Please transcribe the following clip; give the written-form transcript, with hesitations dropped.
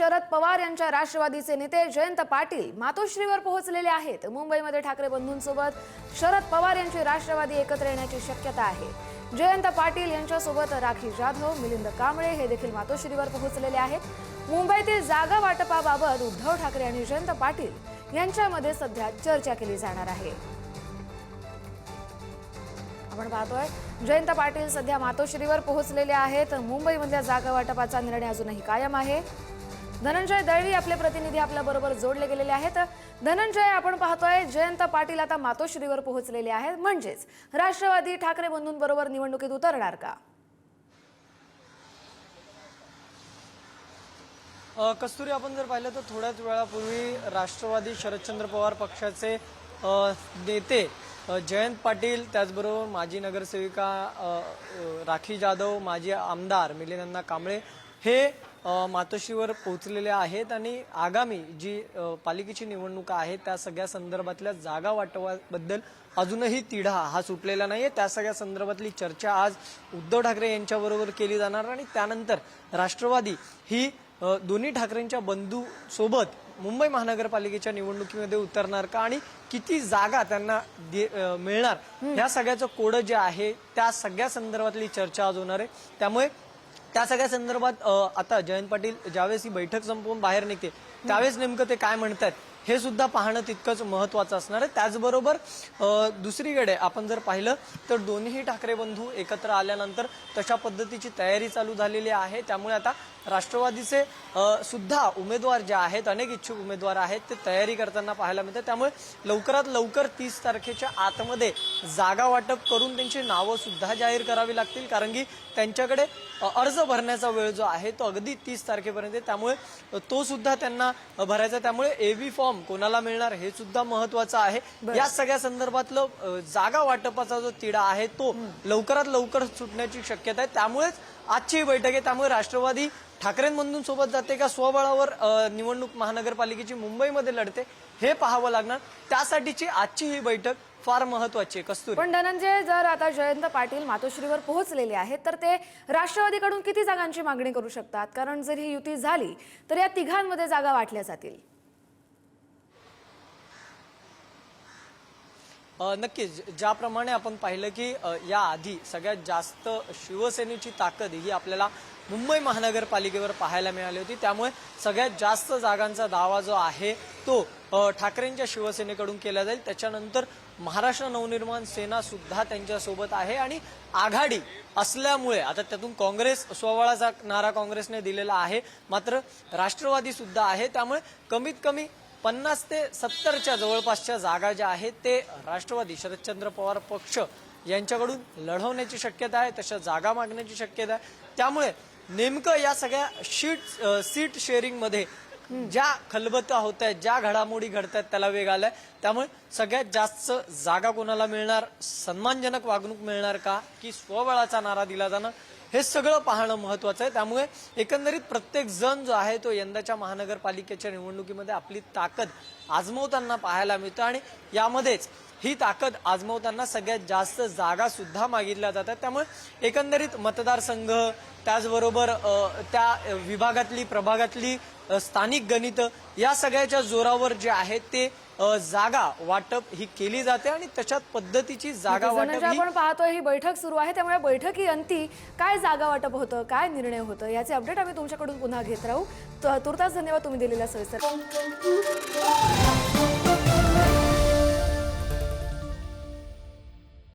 शरद पवार यांच्या राष्ट्रवादीचे नेते जयंत पाटील मातोश्रीवर पोहोचलेले आहेत। मुंबईमध्ये ठाकरे बंधूंसोबत शरद पवार यांची राष्ट्रवादी एकत्र येण्याची शक्यता आहे। जयंत पाटील यांच्यासोबत राखी जाधव, मिलिंद कांबळे हे देखील मातोश्रीवर पोहोचलेले आहेत। मुंबईतील जागा वाटपाबाबत उद्धव ठाकरे आणि जयंत पाटील यांच्यामध्ये सध्या चर्चा केली जाणार आहे। आपण पाहतोय जयंत पाटील सध्या मातोश्रीवर पोहोचलेले आहेत। मुंबईमधल्या जागा वाटपाचा निर्णय अजूनही कायम आहे। धनंजय दळवी आपले प्रतिनिधी आपल्या बरोबर जोडले गेलेले आहेत। धनंजय, आपण पाहतोय जयंत पाटील आता मातोश्रीवर पोहोचलेले आहेत, म्हणजेच राष्ट्रवादी ठाकरे बंधूंबरोबर निवडणुकीत उतरणार का? कस्तुरी, आपण जर पाहिलं तर थोड्याच वेळापूर्वी राष्ट्रवादी शरदचंद्र पवार पक्षाचे नेते जयंत पाटील, त्याचबरोबर माजी नगरसेविका राखी जाधव, माजी आमदार मिलिंद कांबळे हे मातोश्रीवर पोहोचलेले आहेत आणि आगामी जी पालिकेची निवडणूक आहे त्या सगळ्या संदर्भातल्या जागा वाटपाबद्दल अजूनही तिढा हा सुटलेला नाहीये। त्या सगळ्या संदर्भातली चर्चा आज उद्धव ठाकरे यांच्याबरोबर केली जाणार आणि त्यानंतर राष्ट्रवादी ही दोन्ही ठाकरेंच्या बंधू सोबत मुंबई महानगरपालिकेच्या निवडणुकीमध्ये उतरणार का आणि किती जागा त्यांना मिळणार या सगळ्याचं कोडं जे आहे त्या सगळ्या संदर्भातली चर्चा आज होणार आहे। त्यामुळे त्या सगळ्या संदर्भात आता जयंत पाटील ज्यावेळेस ही बैठक संपवून बाहेर निघते त्यावेळेस नेमकं ते काय म्हणतात हे सुद्धा पाहणं तितकंच महत्त्वाचं असणार आहे। त्याचबरोबर दुसरीकडे आपण जर पाहिलं तर दोन्ही ठाकरे बंधू एकत्र आल्यानंतर तशा पद्धतीची तयारी चालू झालेली आहे। त्यामुळे आता राष्ट्रवादीचे सुद्धा उमेदवार जे आहेत, अनेक इच्छुक उमेदवार आहेत, ते तयारी करताना पाहायला मिळते। त्यामुळे लवकरात लवकर 30 तारखेच्या आतमध्ये जागा वाटप करून त्यांची नावं सुद्धा जाहीर करावी लागतील, कारण की त्यांच्याकडे अर्ज भरण्याचा वेळ जो आहे तो अगदी 30 तारखेपर्यंत, त्यामुळे तो सुद्धा त्यांना भरायचा। त्यामुळे एव्ही फॉर्म कोणाला मिळणार हे सुद्धा महत्त्वाचं आहे। या सगळ्या संदर्भातलं जागा वाटपाचा जो तिढा आहे तो लवकरात लवकर सुटण्याची शक्यता आहे। त्यामुळेच आजची ही बैठक आहे। त्यामुळे राष्ट्रवादी ठाकरेंबंधूंसोबत जाते का स्वबळावर निवडणूक महानगरपालिकेची मुंबईमध्ये लढते हे पाहावं लागणार। त्यासाठीची आजची ही बैठक फार महत्त्वाची आहे। कस्तुरी, पण धनंजय, जर आता जयंत पाटील मातोश्रीवर पोहोचलेले आहेत तर ते राष्ट्रवादीकडून किती जागांची मागणी करू शकतात? कारण जर ही युती झाली तर या तिघांमध्ये जागा वाटल्या जातील। नक्कीच, ज्याप्रमाणे आपण पाहिलं की या आधी सगळ्यात जास्त शिवसेनेची ताकद ही आपल्याला मुंबई महानगरपालिकेवर पाहायला मिळाली होती। त्यामुळे सगळ्यात जास्त जागांचा दावा जो आहे तो ठाकरेंच्या शिवसेनेकडून केला जाईल। त्याच्यानंतर महाराष्ट्र नवनिर्माण सेना सुद्धा त्यांच्यासोबत आहे आणि आघाडी असल्यामुळे आता त्यातून काँग्रेस स्वबळाचा नारा काँग्रेसने दिलेला आहे, मात्र राष्ट्रवादी सुद्धा आहे। त्यामुळे कमीत कमी 50 ते 70च्या जवळपासच्या जागा ज्या आहेत ते राष्ट्रवादी शरदचंद्र पवार पक्ष यांच्याकडून लढवण्याची शक्यता आहे, तशा जागा मागण्याची शक्यता आहे। त्यामुळे नेमकं या सगळ्या सीट शेअरिंग मध्ये ज्या खलबत्या होत आहेत, ज्या घडामोडी घडतात त्याला वेग आलाय। त्यामुळे सगळ्यात जास्त जागा कोणाला मिळणार, सन्मानजनक वागणूक मिळणार का की स्वबळाचा नारा दिला जाणार, हे सगळं पाहणं महत्त्वाचं आहे। त्यामुळे एकंदरीत प्रत्येक जण जो आहे तो यंदाच्या महानगरपालिकेच्या निवडणुकीमध्ये आपली ताकद आजमवताना पाहायला मिळतं आणि यामध्येच ही ताकद आजमवताना सगळ्यात जास्त जागा सुद्धा मागितल्या जातात। त्यामुळे एकंदरीत मतदारसंघ, त्याचबरोबर त्या विभागातली प्रभागातली स्थानिक गणित या सगळ्याच्या जोरावर जे आहे ते जागा वाटप ही केली जाते आणि तशाच पद्धतीची जागा वाटप आपण पाहतोय ही बैठक सुरू आहे। त्यामुळे बैठकी अंती काय जागा वाटप होतं, काय निर्णय होतं याचे अपडेट आम्ही तुमच्याकडून पुन्हा घेत राहू। तुर्तास धन्यवाद तुम्ही दिलेल्या सविस्तर